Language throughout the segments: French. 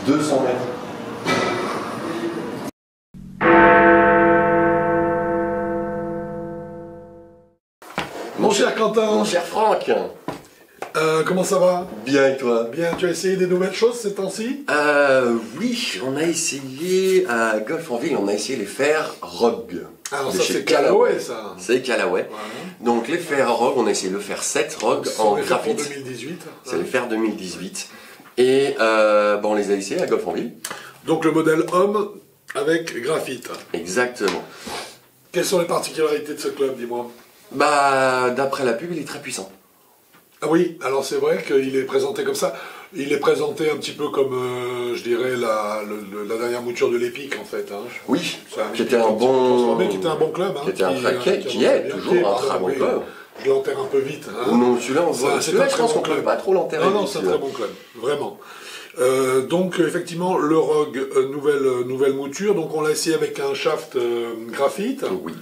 200 mètres. Mon cher Quentin. Mon cher Franck. Comment ça va? Bien et toi? Bien, tu as essayé des nouvelles choses ces temps-ci? Oui, on a essayé à Golf en Ville, on a essayé les fers Rogue. Alors ça c'est Callaway ça. C'est Callaway. Voilà. Donc les fers Rogue, on a essayé le fer 7 Rogue en graphite. C'est 2018. C'est les fers 2018. Et on les a essayés à Golf en Ville. Donc le modèle homme avec graphite. Exactement. Quelles sont les particularités de ce club, dis-moi? Bah, d'après la pub, il est très puissant. Ah oui, alors c'est vrai qu'il est présenté comme ça. Il est présenté un petit peu comme, je dirais, la dernière mouture de l'Epic en fait. Hein. Oui, qui était un bon club. Hein, qui est toujours un très bon club. Je l'enterre un peu vite. Hein. Non, celui-là, je pense qu'on ne peut pas trop l'enterrer. Non, c'est un très bon club, vraiment. Donc effectivement, le Rogue, nouvelle mouture. Donc on l'a essayé avec un shaft graphite. Oui.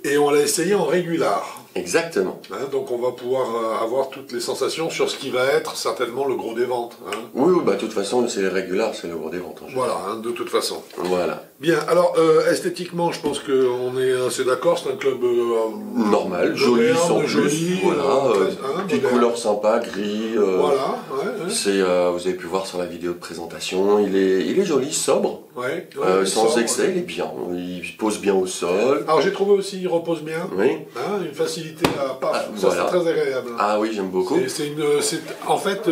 Et on l'a essayé en régular. Exactement. Hein, donc on va pouvoir avoir toutes les sensations sur ce qui va être certainement le gros des ventes. Hein. Oui, bah de toute façon, c'est les régulars, c'est le gros des ventes. Voilà, hein, de toute façon. Voilà. Bien, alors esthétiquement, je pense qu'on est assez d'accord, c'est un club normal, joli sans plus. Joli, voilà, petite couleur sympa, gris. Voilà, ouais. C'est, vous avez pu voir sur la vidéo de présentation, il est joli, sobre. Ouais, sans sobre, excès, il est bien. Il pose bien au sol. Alors j'ai trouvé aussi, il repose bien. Oui. Hein, une facilité à paf, ça voilà. c'est très agréable. Ah oui, j'aime beaucoup. En fait,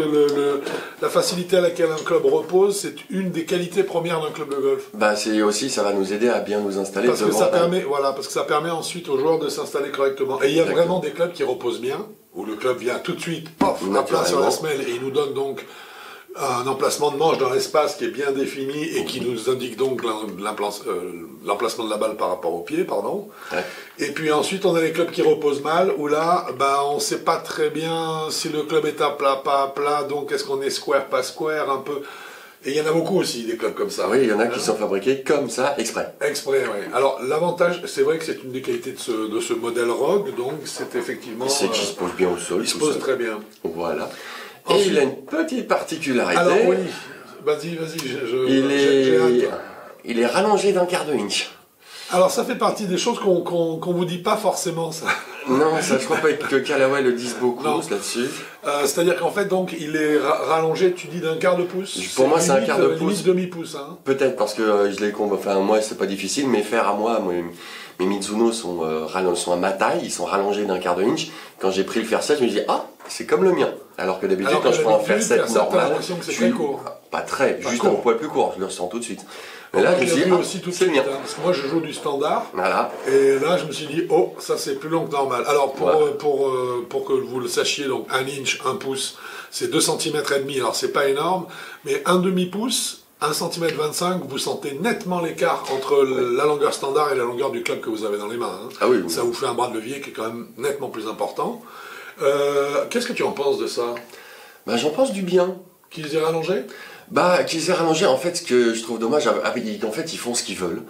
la facilité à laquelle un club repose, c'est une des qualités premières d'un club de golf. Bah c'est aussi, ça va nous aider à bien nous installer. Parce que ça permet ensuite aux joueurs de s'installer correctement. Et il y a vraiment des clubs qui reposent bien, où le club vient tout de suite, paf, à plat sur la semelle, et il nous donne donc un emplacement de manche dans l'espace qui est bien défini et qui nous indique donc l'emplacement de la balle par rapport au pied, pardon. Ouais. Et puis ensuite, on a les clubs qui reposent mal, où là, on ne sait pas très bien si le club est à plat, pas à plat, donc est-ce qu'on est square, pas square, un peu. Et il y en a beaucoup aussi, des clubs comme ça. Oui, il y en a qui sont fabriqués comme ça, exprès. Exprès, oui. Alors, l'avantage, c'est vrai que c'est une des qualités de ce modèle Rogue, donc c'est effectivement... C'est qu'il se pose bien au sol. Il se pose très bien. Voilà. Et ensuite, il a une petite particularité. Alors oui, vas-y, il est rallongé d'un quart de inch. Alors ça fait partie des choses qu'on vous dit pas forcément, ça. Non, ça, je crois pas que Callaway le dise beaucoup là-dessus. C'est-à-dire qu'en fait, donc, il est rallongé, tu dis, d'un quart de pouce. Pour moi, c'est un quart de pouce. Limite demi-pouce. Hein. Peut-être, parce que je les compte. Enfin, moi, c'est pas difficile, mais faire à moi, mes Mizuno sont à ma taille, ils sont rallongés d'un quart de inch. Quand j'ai pris le fer 7, je me dis, ah, c'est comme le mien. Alors que d'habitude, quand je prends un fer 7 normal, je suis très court. Pas très, juste un poil plus court, je le ressens tout de suite. Mais là, je me suis dit, aussi tout de suite, hein, parce que moi, je joue du standard. Voilà. Et là, je me suis dit, oh, ça c'est plus long que normal. Alors, pour que vous le sachiez, donc 1 inch, 1 pouce, c'est 2,5 cm. Alors, c'est pas énorme, mais un demi-pouce, 1,25 cm, vous sentez nettement l'écart entre la longueur standard et la longueur du club que vous avez dans les mains. Hein. Ah oui, ça vous fait un bras de levier qui est quand même nettement plus important. Qu'est-ce que tu en penses de ça? J'en pense du bien. Qu'ils aient rallongé? Qu'ils aient rallongé, en fait, ce que je trouve dommage, en fait, ils font ce qu'ils veulent,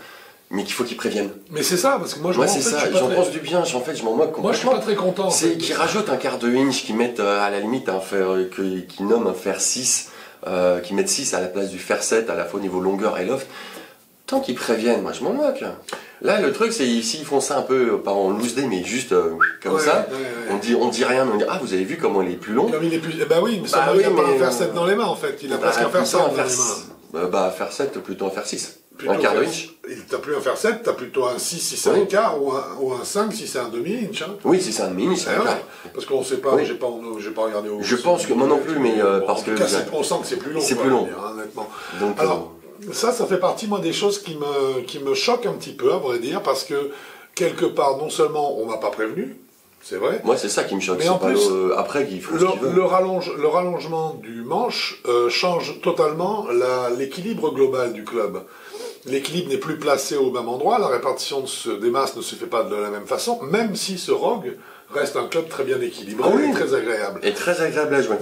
mais qu'il faut qu'ils préviennent. Mais c'est ça, parce que moi, c'est ça, j'en pense du bien, en fait, je m'en moque complètement. Moi, je suis pas très content. C'est qu'ils rajoutent un quart de inch, qu'ils mettent à la limite un fer, qu'ils nomment un fer 6, qu'ils mettent 6 à la place du fer 7, à la fois au niveau longueur et loft. Tant qu'ils préviennent, moi, je m'en moque. Là, le truc, c'est s'ils font ça un peu, pas en loose day, mais juste comme ça, on dit rien, mais on dit, ah, vous avez vu comment il est plus long? Comme il est plus... oui, mais ça il n'a pas un fer 7 dans les mains, en fait. Il a presque un fer 7 dans les mains. Fer 7, plutôt un fer 6. Un quart de inch. T'as plus un fer 7, t'as plutôt un 6 si c'est un quart, ou un 5 si c'est un demi-inch. Hein. Oui, si c'est un demi-inch, c'est un quart. Parce qu'on ne sait pas, j'ai pas regardé au... Je pense que, moi non plus, mais parce que... On sent que c'est plus long. C'est plus long. Honnêtement. Alors, ça fait partie, moi, des choses qui me choquent un petit peu, à vrai dire, parce que, quelque part, non seulement on m'a pas prévenu, c'est vrai. Moi, c'est ça qui me choque. Mais en plus, après, qu'il faut ce qu'il veut. le rallongement du manche change totalement l'équilibre global du club. L'équilibre n'est plus placé au même endroit, la répartition des masses ne se fait pas de la même façon, même si ce Rogue reste un club très bien équilibré et très agréable. Et très agréable à jouer.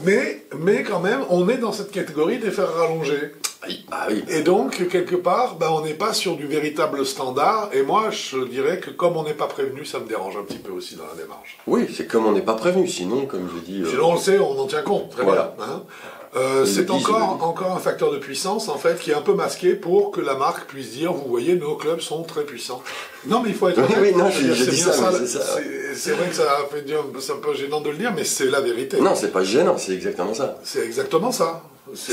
Mais quand même, on est dans cette catégorie des fers rallongés. Oui, bah oui. Et donc, quelque part, on n'est pas sur du véritable standard. Et moi, je dirais que comme on n'est pas prévenu, ça me dérange un petit peu aussi dans la démarche. Oui, c'est comme on n'est pas prévenu. Sinon, comme je dis... Sinon, on le sait, on en tient compte. Très voilà. bien. Hein. C'est encore un facteur de puissance, en fait, qui est un peu masqué pour que la marque puisse dire, vous voyez, nos clubs sont très puissants. Non, mais il faut être honnête. Oui, non, j'ai dit ça, c'est vrai que ça fait c'est un peu gênant de le dire, mais c'est la vérité. Non, c'est pas gênant, c'est exactement ça. C'est exactement ça.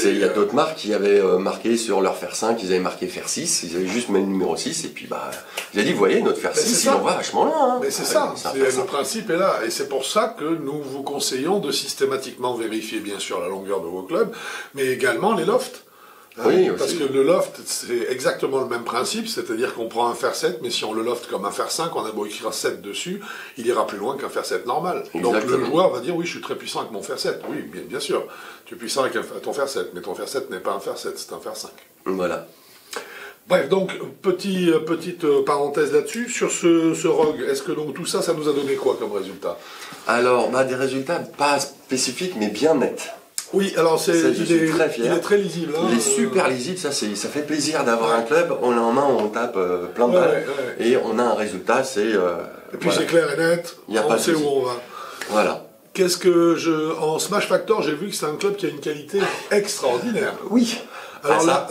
Il y a d'autres marques qui avaient marqué sur leur fer 5, ils avaient marqué fer 6, ils avaient juste mis le numéro 6, et puis ils avaient dit, vous voyez, notre fer 6, il en va vachement loin. Hein. Mais c'est ça, le principe est là. Et c'est pour ça que nous vous conseillons de systématiquement vérifier, bien sûr, la longueur de vos clubs, mais également les lofts. Hein, oui, parce que le loft, c'est exactement le même principe, c'est-à-dire qu'on prend un fer 7, mais si on le loft comme un fer 5, on a beau écrire 7 dessus, il ira plus loin qu'un fer 7 normal. Exactement. Donc le joueur va dire, oui, je suis très puissant avec mon fer 7. Oui, bien sûr, tu es puissant avec ton fer 7, mais ton fer 7 n'est pas un fer 7, c'est un fer 5. Voilà. Bref, donc, petite parenthèse là-dessus. Sur ce Rogue, est-ce que donc tout ça, ça nous a donné quoi comme résultat? Alors, des résultats pas spécifiques, mais bien nets. Oui, alors il est très lisible. Hein, il est super lisible, ça fait plaisir d'avoir un club, on l'a en main, on tape plein de balles, et on a un résultat, c'est... et puis c'est clair et net, on sait où on va. Voilà. En Smash Factor, j'ai vu que c'est un club qui a une qualité extraordinaire. Oui. Alors là,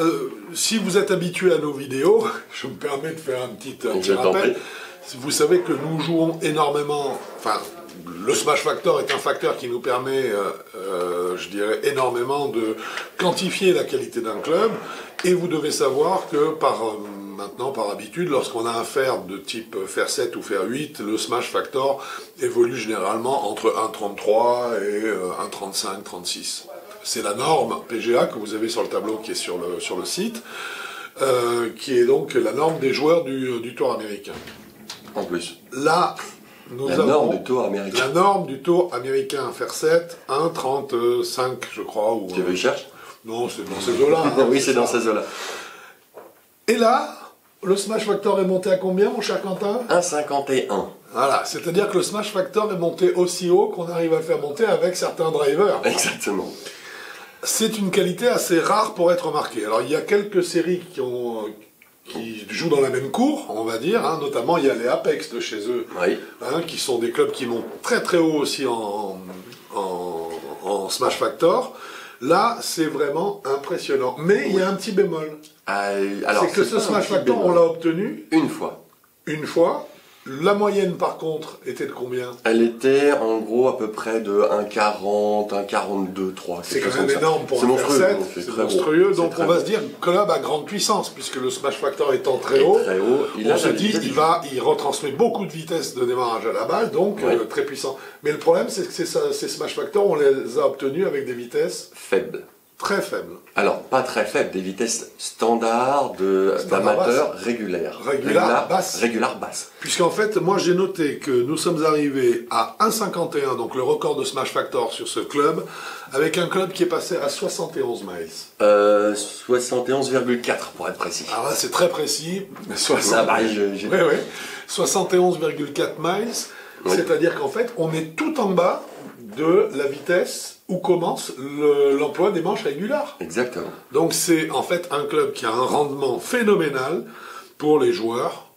si vous êtes habitué à nos vidéos, je me permets de faire un petit rappel. Vous savez que nous jouons énormément, enfin, le Smash Factor est un facteur qui nous permet, je dirais, énormément de quantifier la qualité d'un club. Et vous devez savoir que maintenant, par habitude, lorsqu'on a un fer de type fer 7 ou fer 8, le Smash Factor évolue généralement entre 1,33 et 1,35, 36. C'est la norme PGA que vous avez sur le tableau qui est sur le site, qui est donc la norme des joueurs du tour américain. En plus. Là, la norme du tour américain. La norme du tour américain, fer 7, 1,35 je crois. Ou, tu veux y chercher? Non, c'est dans ces eaux-là. Oui, c'est dans ces eaux-là. Et là, le Smash Factor est monté à combien, mon cher Quentin? 1,51. Voilà, c'est-à-dire que le Smash Factor est monté aussi haut qu'on arrive à le faire monter avec certains drivers. Exactement. C'est une qualité assez rare pour être remarquée. Alors, il y a quelques séries qui jouent dans la même cour, on va dire, hein. Notamment il y a les Apex de chez eux, oui. Hein, qui sont des clubs qui montent très très haut aussi en Smash Factor. Là, c'est vraiment impressionnant. Mais il y a un petit bémol. C'est que ce Smash Factor, on l'a obtenu une fois. Une fois. La moyenne, par contre, était de combien? Elle était, en gros, à peu près de 1,40, 1,42, 3. C'est quand même énorme pour un fer 7, c'est monstrueux. Donc on va se dire, club à grande puissance, puisque le Smash Factor étant très haut, on se dit, il retransmet beaucoup de vitesse de démarrage à la balle, donc très puissant. Mais le problème, c'est que ces Smash Factor, on les a obtenus avec des vitesses faibles. Très faibles. Alors, pas très faibles, des vitesses standards d'amateurs régulières. Régulières basses. Régulières basses. Puisqu'en fait, moi j'ai noté que nous sommes arrivés à 1,51, donc le record de Smash Factor sur ce club, avec un club qui est passé à 71 miles. 71,4 pour être précis. Alors là, c'est très précis. 71,4 miles, c'est-à-dire qu'en fait, on est tout en bas de la vitesse où commence l'emploi des manches régulières. Exactement. Donc c'est en fait un club qui a un rendement phénoménal pour les joueurs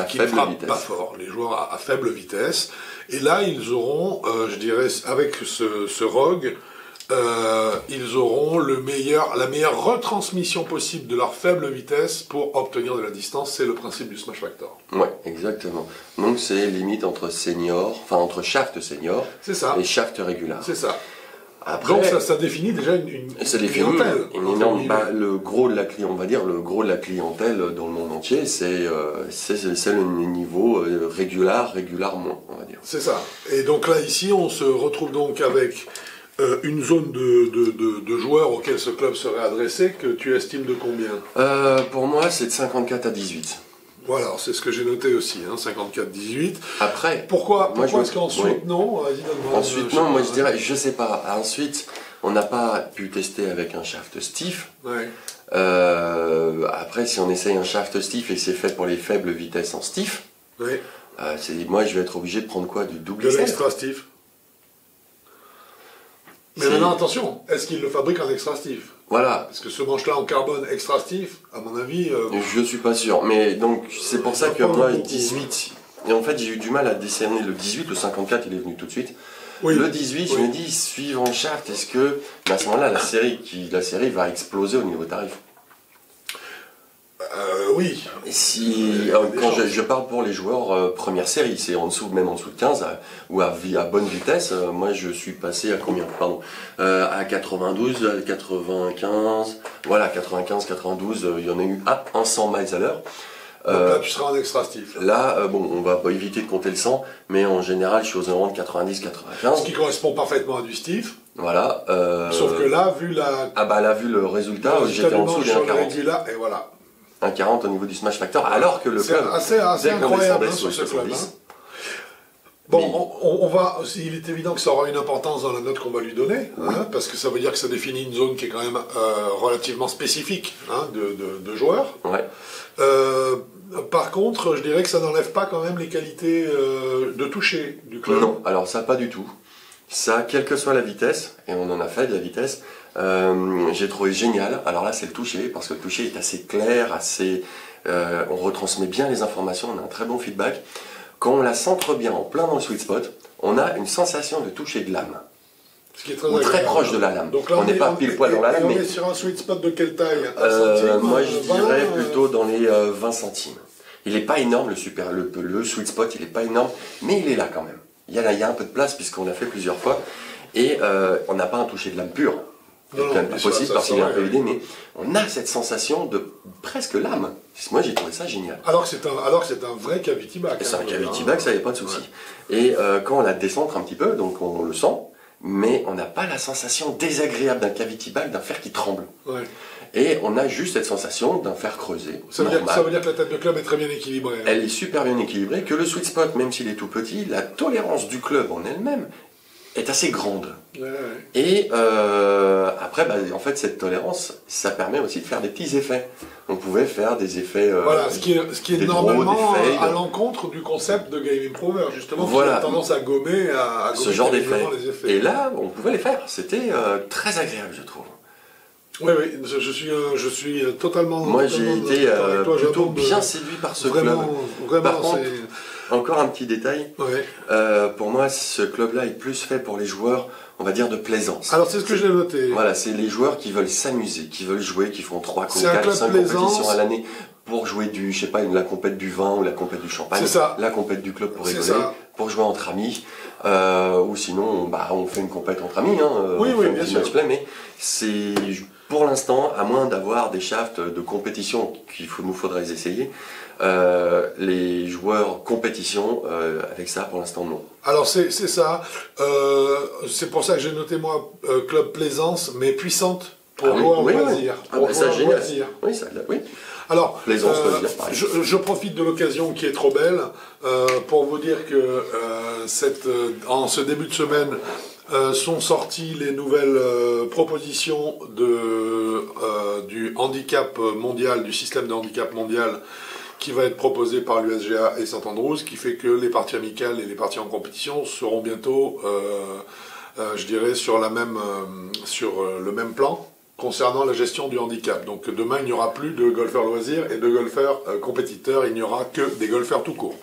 qui ne frappent pas fort, les joueurs à faible vitesse. Et là, ils auront, je dirais, avec ce Rogue, ils auront la meilleure retransmission possible de leur faible vitesse pour obtenir de la distance. C'est le principe du Smash Factor. Ouais, exactement. Donc c'est limite entre shaft senior et shaft régulier. C'est ça. Après, donc ça définit déjà une clientèle. Le gros de la clientèle, on va dire, le gros de la clientèle dans le monde entier, c'est le niveau régulièrement, on va dire. C'est ça. Et donc là, ici, on se retrouve donc avec une zone de joueurs auxquels ce club serait adressé, que tu estimes de combien? Pour moi, c'est de 54 à 18. Voilà, c'est ce que j'ai noté aussi, hein, 54-18. Après, pourquoi est-ce qu'ensuite non? Ensuite non, moi je dirais, je sais pas. Ensuite, on n'a pas pu tester avec un shaft stiff. Ouais. Après, si on essaye un shaft stiff et c'est fait pour les faibles vitesses en stiff, ouais. Moi je vais être obligé de prendre quoi? Du double de XL? l'extra stiff. Mais maintenant attention, est-ce qu'il le fabrique en extra stiff? Voilà. Parce que ce manche-là en carbone extra stiff, à mon avis... Je suis pas sûr, mais donc c'est pour ça que moi 18, et en fait j'ai eu du mal à décerner le 18, le 54 il est venu tout de suite. Oui. Le 18, je me dis, suivant le shaft, est-ce que à ce moment-là la série va exploser au niveau tarif? Oui. Et quand je parle pour les joueurs première série, c'est même en dessous de 15, ou à bonne vitesse, moi je suis passé à combien? Pardon. À 92, à 95, voilà, 95, 92, il y en a eu à 100 miles à l'heure. Donc là, tu seras en extra stiff. Là, bon, on va pas éviter de compter le 100, mais en général, je suis aux environs de 90-95. Ce qui correspond parfaitement à du stiff. Voilà. Sauf que là, vu la... Ah bah là, vu le résultat, j'étais en dessous des 1,40. Et voilà. 1,40 au niveau du Smash Factor, alors que le club... C'est assez incroyable sur ce club. Bon, oui. Il est évident que ça aura une importance dans la note qu'on va lui donner, oui. Parce que ça veut dire que ça définit une zone qui est quand même relativement spécifique de joueurs. Ouais. Par contre, je dirais que ça n'enlève pas quand même les qualités de toucher du club. Non, alors ça pas du tout. Ça, quelle que soit la vitesse, et on en a fait de la vitesse, j'ai trouvé génial. Alors là, c'est le toucher, parce que le toucher est assez clair, on retransmet bien les informations, on a un très bon feedback. Quand on la centre bien en plein dans le sweet spot, on a une sensation de toucher de lame. Ce qui est très proche de la lame. Donc là, on n'est pas pile poil dans la lame. On est sur un sweet spot de quelle taille? Moi, je dirais plutôt dans les 20 centimes. Il n'est pas énorme, le sweet spot, il n'est pas énorme, mais il est là quand même. Il y a un peu de place puisqu'on l'a fait plusieurs fois. Et on n'a pas un toucher de lame pure. C'est quand même pas possible parce qu'il est un peu vidé, mais on a cette sensation de presque lame. Moi, j'ai trouvé ça génial. Alors que c'est un vrai cavity back. C'est un cavity back, ça n'y avait pas de souci. Ouais. Et quand on la décentre un petit peu, donc on le sent, mais on n'a pas la sensation désagréable d'un cavity back, d'un fer qui tremble. Ouais. Et on a juste cette sensation d'un fer creusé. Ça veut dire que la tête de club est très bien équilibrée. Hein. Elle est super bien équilibrée, que le sweet spot, même s'il est tout petit, la tolérance du club en elle-même est assez grande. Ouais. Et après, en fait, cette tolérance, ça permet aussi de faire des petits effets. On pouvait faire des effets... voilà, ce qui est normalement à l'encontre du concept de Game Improver, justement, voilà. qui a tendance à gommer, ce genre d'effets. Les effets. Et là, on pouvait les faire. C'était très agréable, je trouve. Oui, je suis totalement... Moi, j'ai été plutôt bien séduit par ce club. Vraiment, par contre, encore un petit détail. Ouais. Pour moi, ce club-là est plus fait pour les joueurs, on va dire, de plaisance. Alors, c'est ce que j'ai noté. Voilà, c'est les joueurs qui veulent s'amuser, qui veulent jouer, qui font 3, 4, 5 compétitions à l'année pour jouer la compète du vin ou la compète du champagne. C'est ça. La compète du club pour rigoler, pour jouer entre amis. Ou sinon, on fait une compète entre amis. Oui, on fait bien un sûr. match-play, mais c'est... Pour l'instant, à moins d'avoir des shafts de compétition nous faudrait les essayer, les joueurs compétition, avec ça, pour l'instant, non. Alors, c'est ça. C'est pour ça que j'ai noté, moi, club plaisance, mais puissante pour joueurs loisir. Ça, génial. Oui, oui. Alors, plaisance, loisir, je profite de l'occasion qui est trop belle pour vous dire que en ce début de semaine, sont sorties les nouvelles propositions du handicap mondial, du système de handicap mondial qui va être proposé par l'USGA et Saint-Andrews, qui fait que les parties amicales et les parties en compétition seront bientôt, je dirais, sur le même plan concernant la gestion du handicap. Donc demain, il n'y aura plus de golfeurs loisirs et de golfeurs compétiteurs, il n'y aura que des golfeurs tout court.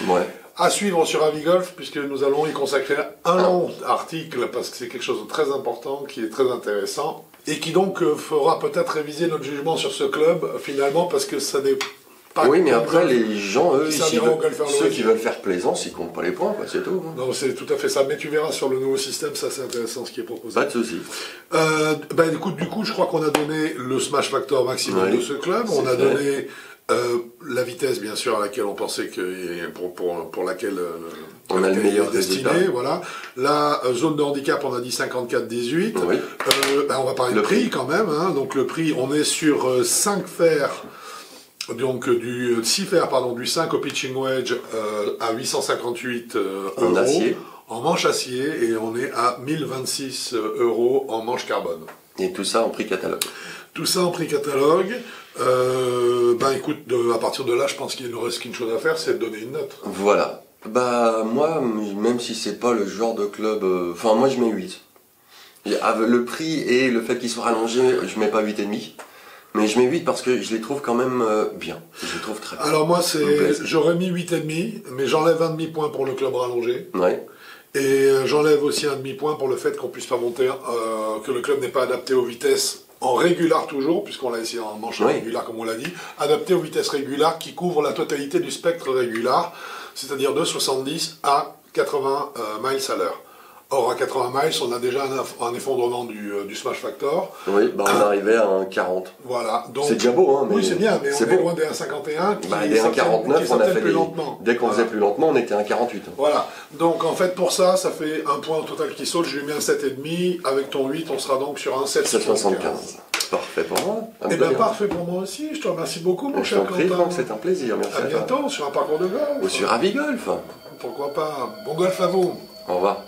Ouais. À suivre sur Avigolf, puisque nous allons y consacrer un long article, parce que c'est quelque chose de très important, qui est très intéressant, et qui donc fera peut-être réviser notre jugement sur ce club, finalement, parce que ça n'est pas... Oui, mais après, les gens, eux, ceux qui veulent faire plaisance, ils comptent pas les points, quoi, c'est tout. Non, c'est tout à fait ça. Mais tu verras sur le nouveau système, ça c'est intéressant ce qui est proposé. Pas de souci. Du coup, je crois qu'on a donné le smash factor maximum de ce club. On a donné... la vitesse, bien sûr, à laquelle on pensait que pour laquelle on a le meilleur destiné, voilà. La zone de handicap, on a dit 54-18. Oui. On va parler de prix quand même. Hein. Donc le prix, on est sur 5 fers Donc du 6 fer, pardon, du 5 au pitching wedge à 858 en euros. acier. En manche acier, et on est à 1026 euros en manche carbone. Et tout ça en prix catalogue. Tout ça en prix catalogue. Ben écoute, à partir de là, je pense qu'il ne reste qu'une chose à faire, c'est de donner une note. Voilà. Bah moi, même si c'est pas le genre de club... Enfin moi je mets 8. Le prix et le fait qu'il soit rallongé, je mets pas 8,5. Mais je mets 8 parce que je les trouve quand même bien. Je les trouve très bien. Alors moi, j'aurais mis 8,5, mais j'enlève un demi-point pour le club rallongé. Ouais. Et j'enlève aussi un demi-point pour le fait qu'on puisse pas monter, que le club n'est pas adapté aux vitesses en régular toujours, puisqu'on l'a essayé en manche régular comme on l'a dit, adapté aux vitesses régulares qui couvrent la totalité du spectre régular, c'est-à-dire de 70 à 80 miles à l'heure. Or, à 80 miles, on a déjà un effondrement du smash factor. Oui, bah on arrivait à un 40. Voilà. C'est déjà beau, hein. Mais oui, c'est bien, mais on est beau. loin des 1,51 qui des 1,49, on a fait plus lentement. Dès qu'on faisait plus lentement, on était à 1,48. Voilà. Donc, en fait, pour ça, ça fait un point au total qui saute. Je lui mets un 7,5. Avec ton 8, on sera donc sur un 7,75. Parfait pour moi. Eh bien, parfait pour moi aussi. Je te remercie beaucoup, mon cher Quentin. C'est un plaisir. Merci à bientôt sur un parcours de golf. Ou sur Avigolf. Pourquoi pas. Bon golf à vous. Au revoir.